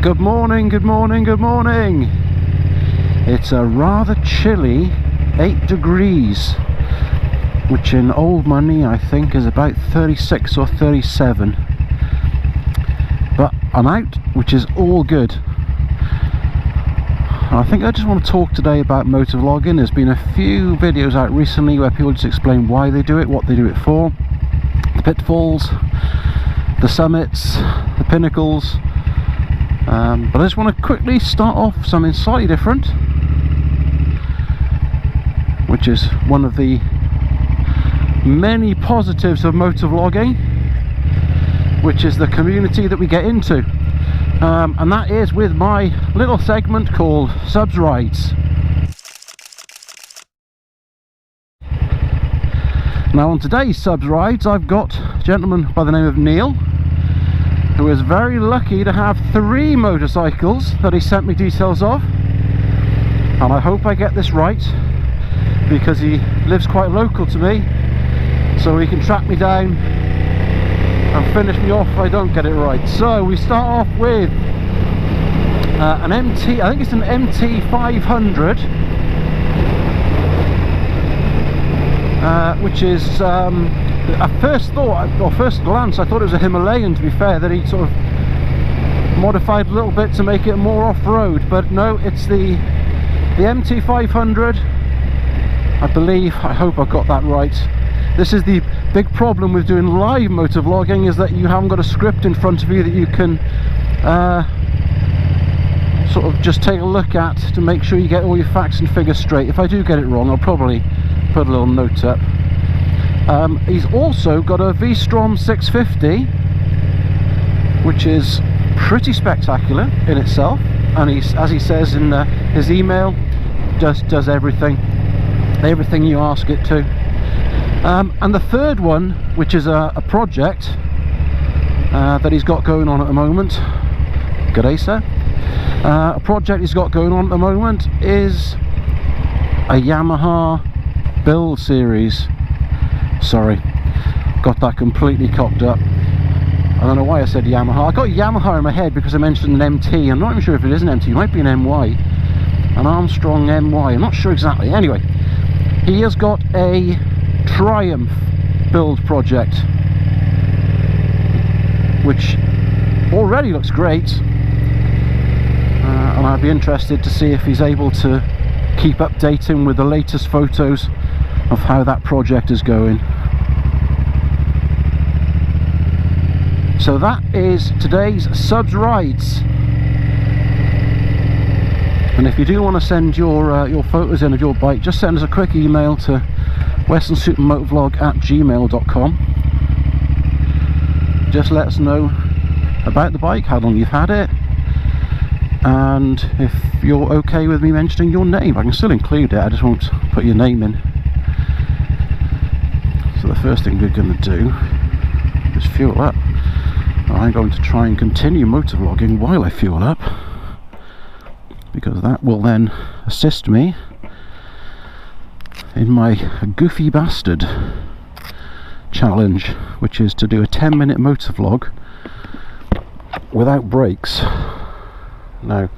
Good morning, good morning, good morning. It's a rather chilly 8 degrees, which in old money I think is about 36 or 37. But I'm out, which is all good. I think I just want to talk today about motovlogging. There's been a few videos out recently where people just explain why they do it, what they do it for, the pitfalls, the summits, the pinnacles. But I just want to quickly start off something slightly different, which is one of the many positives of motovlogging, which is the community that we get into, and that is with my little segment called Subs Rides. Now on today's Subs Rides I've got a gentleman by the name of Neil, who is very lucky to have 3 motorcycles that he sent me details of, and I hope I get this right because he lives quite local to me, so he can track me down and finish me off if I don't get it right. So we start off with an MT, I think it's an MT 500, which is at first glance I thought it was a Himalayan, to be fair, that he sort of modified a little bit to make it more off-road, but no, it's the MT 500, I believe. I hope I got that right. This is the big problem with doing live motovlogging, is that you haven't got a script in front of you that you can sort of just take a look at to make sure you get all your facts and figures straight. If I do get it wrong, I'll probably put a little note up. He's also got a V-Strom 650, which is pretty spectacular in itself, and he's, as he says in his email, does everything you ask it to. And the third one, which is a project that he's got going on at the moment, good day sir, a project he's got going on at the moment is a Yamaha build series. Sorry, got that completely cocked up. I don't know why I said Yamaha. I got Yamaha in my head because I mentioned an MT. I'm not even sure if it is an MT. It might be an MY, an Armstrong MY. I'm not sure exactly. Anyway, he has got a Triumph build project, which already looks great, and I'd be interested to see if he's able to keep updating with the latest photos of how that project is going. So that is today's Subs Rides, and if you do want to send your photos in of your bike, just send us a quick email to westonsupermotovlog@gmail.com. just let us know about the bike, how long you've had it, and if you're okay with me mentioning your name. I can still include it, I just won't put your name in. So the first thing we're going to do is fuel up. I'm going to try and continue motovlogging while I fuel up, because that will then assist me in my Goofy Bastard challenge, which is to do a 10-minute motovlog without brakes. Now,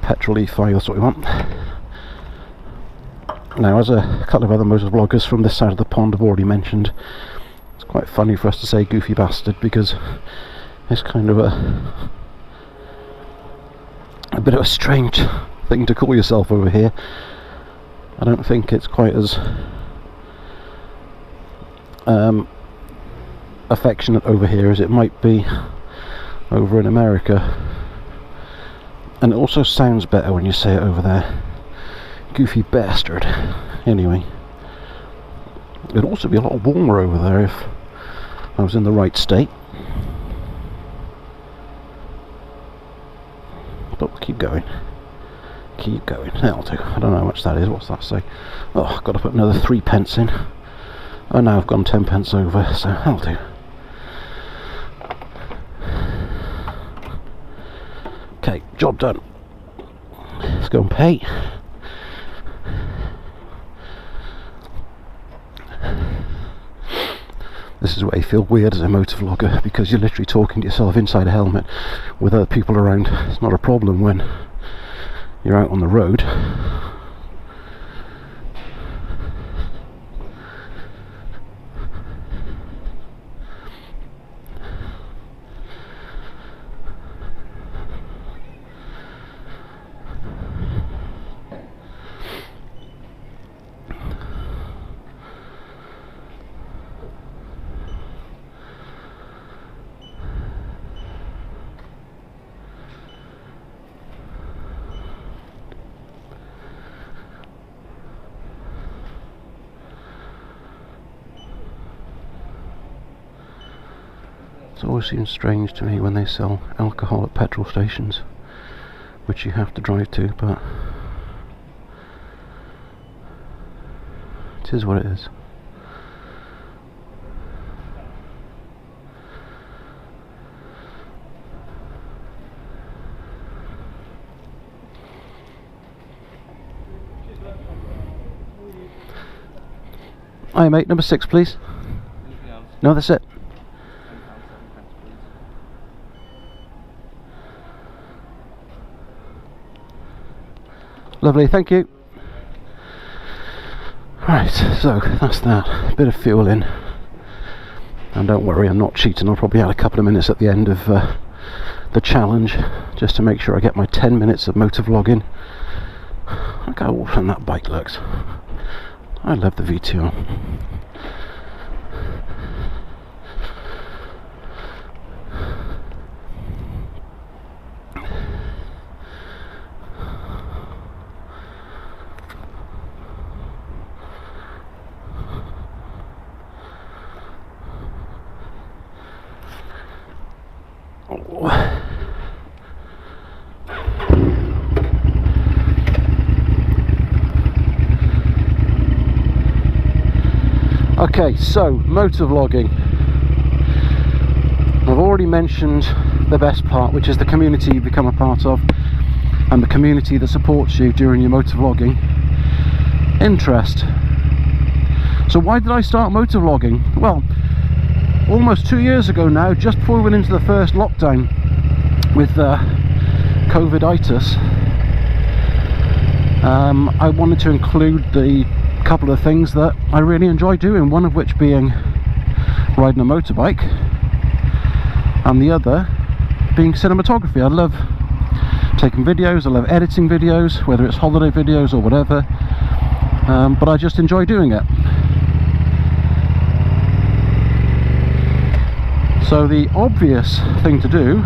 petrol E5, that's what we want. Now, as a couple of other motovloggers from this side of the pond have already mentioned, it's quite funny for us to say Goofy Bastard, because it's kind of a bit of a strange thing to call yourself over here. I don't think it's quite as affectionate over here as it might be over in America, and it also sounds better when you say it over there. Goofy Bastard. Anyway, it'd also be a lot warmer over there if I was in the right state, but we'll keep going. Keep going. That'll do. I don't know how much that is. What's that say? Oh, I've got to put another 3 pence in. Oh, now I've gone 10 pence over, so that'll do. Okay, job done. Let's go and pay. This is where you feel weird as a motovlogger, because you're literally talking to yourself inside a helmet with other people around. It's not a problem when you're out on the road. It always seems strange to me when they sell alcohol at petrol stations, which you have to drive to, but it is what it is. Hi mate, number 6 please. No, that's it. Lovely, thank you. Right, so that's that. A bit of fuel in. And don't worry, I'm not cheating. I'll probably add a couple of minutes at the end of the challenge, just to make sure I get my 10 minutes of motovlogging. Look how awesome that bike looks. I love the VTR. Okay, so motovlogging. I've already mentioned the best part, which is the community you become a part of and the community that supports you during your motovlogging interest. So why did I start motovlogging? Well, almost 2 years ago now, just before we went into the first lockdown with COVID-itis, I wanted to include the couple of things that I really enjoy doing, one of which being riding a motorbike and the other being cinematography. I love taking videos, I love editing videos, whether it's holiday videos or whatever, but I just enjoy doing it. So the obvious thing to do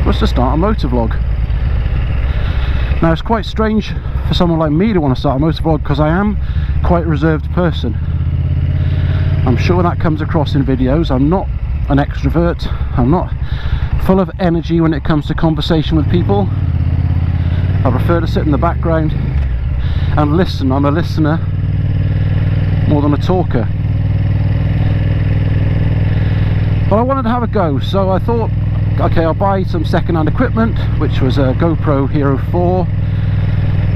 was to start a motovlog. Now it's quite strange for someone like me to want to start a motovlog, because I am quite a reserved person. I'm sure that comes across in videos. I'm not an extrovert. I'm not full of energy when it comes to conversation with people. I prefer to sit in the background and listen. I'm a listener more than a talker. But I wanted to have a go, so I thought, okay, I'll buy some second-hand equipment, which was a GoPro Hero 4,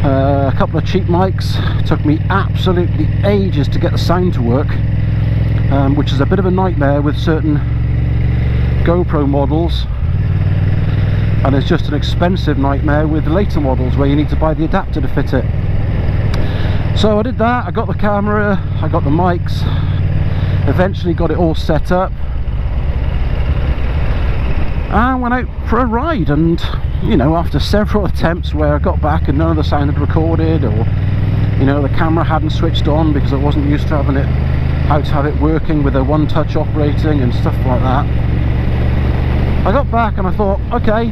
a couple of cheap mics. It took me absolutely ages to get the sound to work, which is a bit of a nightmare with certain GoPro models, and it's just an expensive nightmare with later models where you need to buy the adapter to fit it. So I did that. I got the camera, I got the mics, eventually got it all set up, and went out for a ride. And you know, after several attempts where I got back and none of the sound had recorded, or you know, the camera hadn't switched on because I wasn't used to having it, how to have it working with a one-touch operating and stuff like that, I got back and I thought, okay,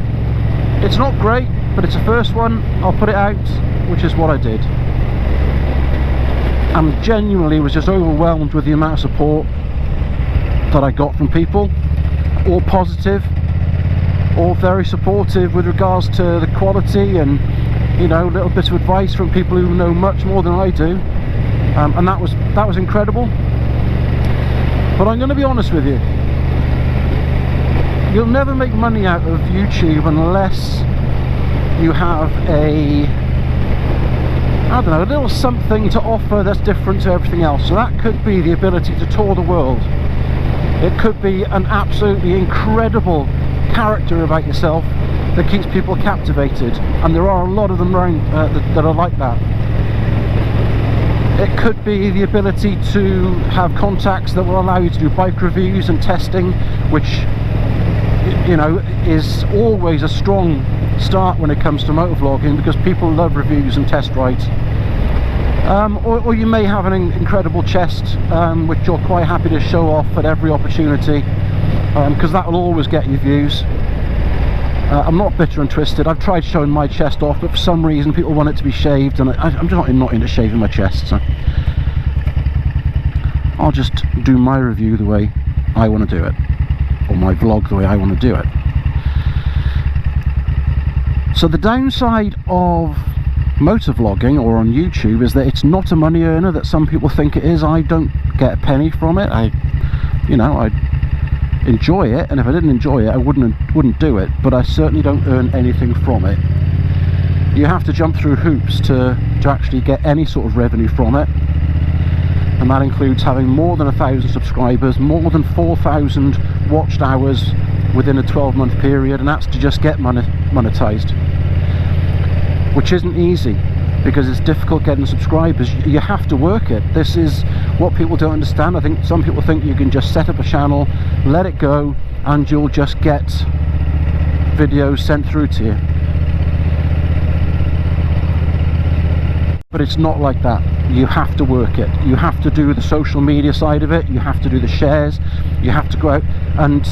it's not great, but it's a first one, I'll put it out, which is what I did. And genuinely was just overwhelmed with the amount of support that I got from people, all positive, all very supportive with regards to the quality, and you know, little bits of advice from people who know much more than I do, and that was incredible. But I'm going to be honest with you, you'll never make money out of YouTube unless you have I don't know, a little something to offer that's different to everything else. So that could be the ability to tour the world. It could be an absolutely incredible character about yourself that keeps people captivated, and there are a lot of them around that are like that. It could be the ability to have contacts that will allow you to do bike reviews and testing, which, you know, is always a strong start when it comes to motovlogging, because people love reviews and test rides. Or you may have an incredible chest, which you're quite happy to show off at every opportunity, because that will always get you views. I'm not bitter and twisted. I've tried showing my chest off, but for some reason people want it to be shaved, and I'm just not into shaving my chest, so I'll just do my review the way I want to do it, or my vlog the way I want to do it. So the downside of motovlogging or on YouTube is that it's not a money earner that some people think it is. I don't get a penny from it. I enjoy it, and if I didn't enjoy it I wouldn't do it, but I certainly don't earn anything from it. You have to jump through hoops to actually get any sort of revenue from it, and that includes having more than 1,000 subscribers, more than 4,000 watched hours within a 12-month period, and that's to just get monetized, which isn't easy because it's difficult getting subscribers. You have to work it. This is what people don't understand. I think some people think you can just set up a channel, let it go, and you'll just get videos sent through to you. But it's not like that. You have to work it. You have to do the social media side of it. You have to do the shares. You have to go out and,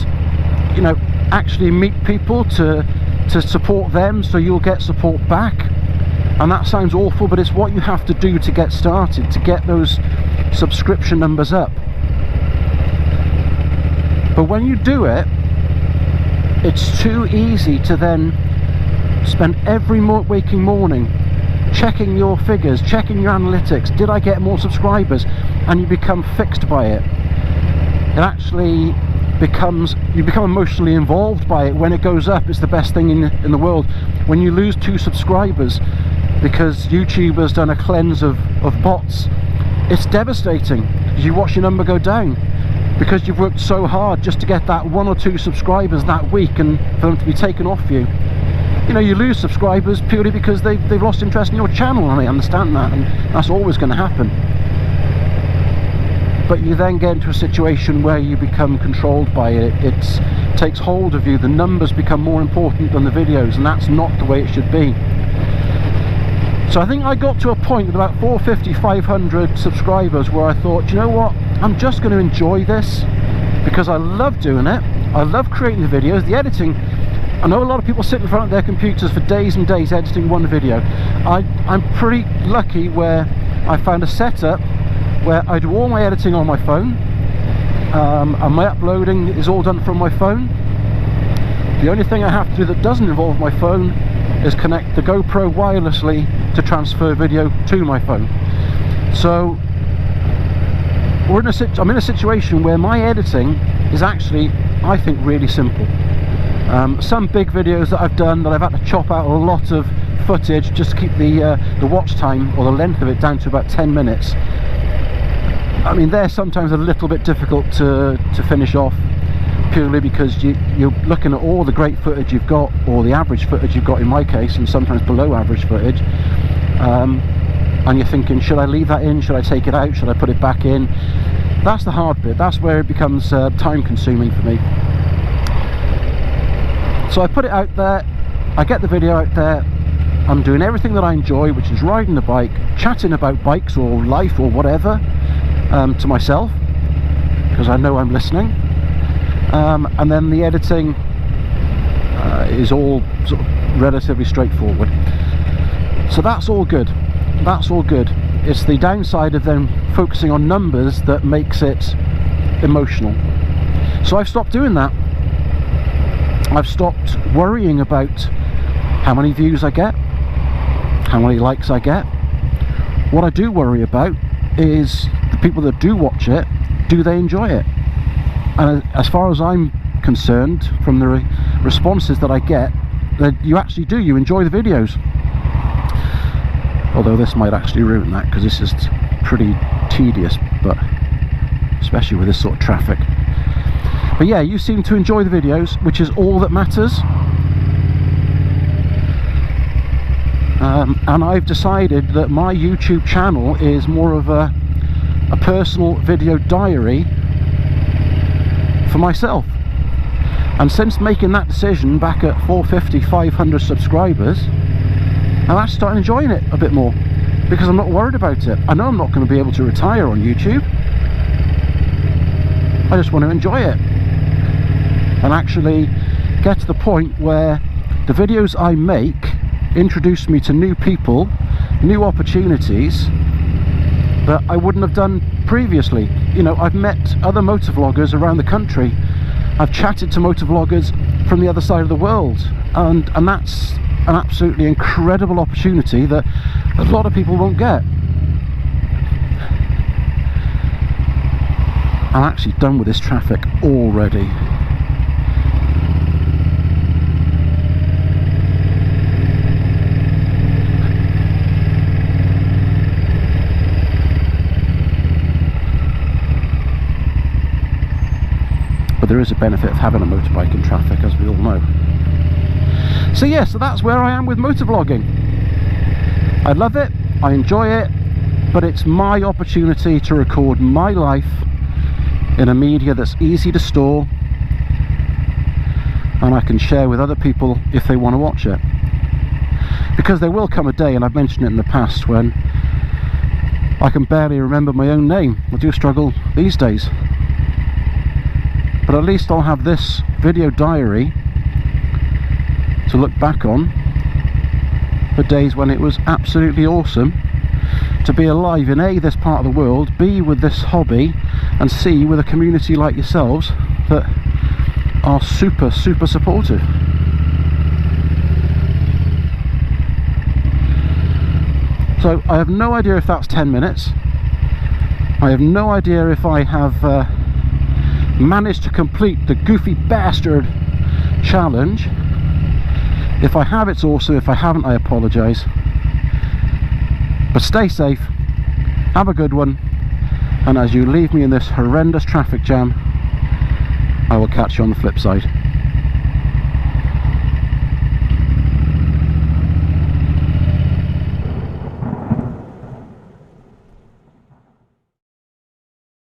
you know, actually meet people to support them, so you'll get support back. And that sounds awful, but it's what you have to do to get started, to get those subscription numbers up. But when you do it, it's too easy to then spend every waking morning checking your figures, checking your analytics. Did I get more subscribers? And you become fixed by it. It actually you become emotionally involved by it. When it goes up, it's the best thing in the world. When you lose 2 subscribers because YouTube has done a cleanse of bots, it's devastating. You watch your number go down because you've worked so hard just to get that 1 or 2 subscribers that week, and for them to be taken off you. You know, you lose subscribers purely because they've lost interest in your channel, and I understand that, and that's always going to happen. But you then get into a situation where you become controlled by it. It takes hold of you. The numbers become more important than the videos, and that's not the way it should be. So I think I got to a point with about 450, 500 subscribers where I thought, you know what, I'm just going to enjoy this because I love doing it. I love creating the videos, the editing. I know a lot of people sit in front of their computers for days and days editing one video. I'm pretty lucky where I found a setup where I do all my editing on my phone, and my uploading is all done from my phone. The only thing I have to do that doesn't involve my phone is connect the GoPro wirelessly to transfer video to my phone. So I'm in a situation where my editing is actually, I think, really simple. Some big videos that I've done that I've had to chop out a lot of footage just to keep the watch time or the length of it down to about 10 minutes. I mean, they're sometimes a little bit difficult to finish off, purely because you're looking at all the great footage you've got, or the average footage you've got in my case, and sometimes below average footage, and you're thinking, should I leave that in, should I take it out, should I put it back in? That's the hard bit. That's where it becomes time consuming for me. So I put it out there, I get the video out there, I'm doing everything that I enjoy, which is riding the bike, chatting about bikes or life or whatever, to myself, because I know I'm listening, and then the editing is all sort of relatively straightforward. So that's all good. That's all good. It's the downside of them focusing on numbers that makes it emotional. So I've stopped doing that. I've stopped worrying about how many views I get, how many likes I get. What I do worry about is the people that do watch it, do they enjoy it? And as far as I'm concerned, from the responses that I get, that you actually do, you enjoy the videos. although this might actually ruin that, because this is pretty tedious, but especially with this sort of traffic. But yeah, you seem to enjoy the videos, which is all that matters. And I've decided that my YouTube channel is more of a personal video diary for myself. And since making that decision back at 450, 500 subscribers, I'm actually starting enjoying it a bit more, because I'm not worried about it. I know I'm not going to be able to retire on YouTube. I just want to enjoy it and actually get to the point where the videos I make introduce me to new people, new opportunities that I wouldn't have done previously. You know, I've met other motovloggers around the country. I've chatted to motovloggers from the other side of the world, and that's an absolutely incredible opportunity that a lot of people won't get. I'm actually done with this traffic already. But there is a benefit of having a motorbike in traffic, as we all know. So yeah, so that's where I am with motovlogging. I love it, I enjoy it, but it's my opportunity to record my life in a media that's easy to store, and I can share with other people if they want to watch it. Because there will come a day, and I've mentioned it in the past, when I can barely remember my own name. I do struggle these days. But at least I'll have this video diary to look back on for days when it was absolutely awesome to be alive in A, this part of the world, B, with this hobby, and C, with a community like yourselves that are super supportive. So I have no idea if that's 10 minutes. I have no idea if I have managed to complete the Goofy Bastard challenge. If I have, it's awesome. If I haven't, I apologise. But stay safe, have a good one, and as you leave me in this horrendous traffic jam, I will catch you on the flip side.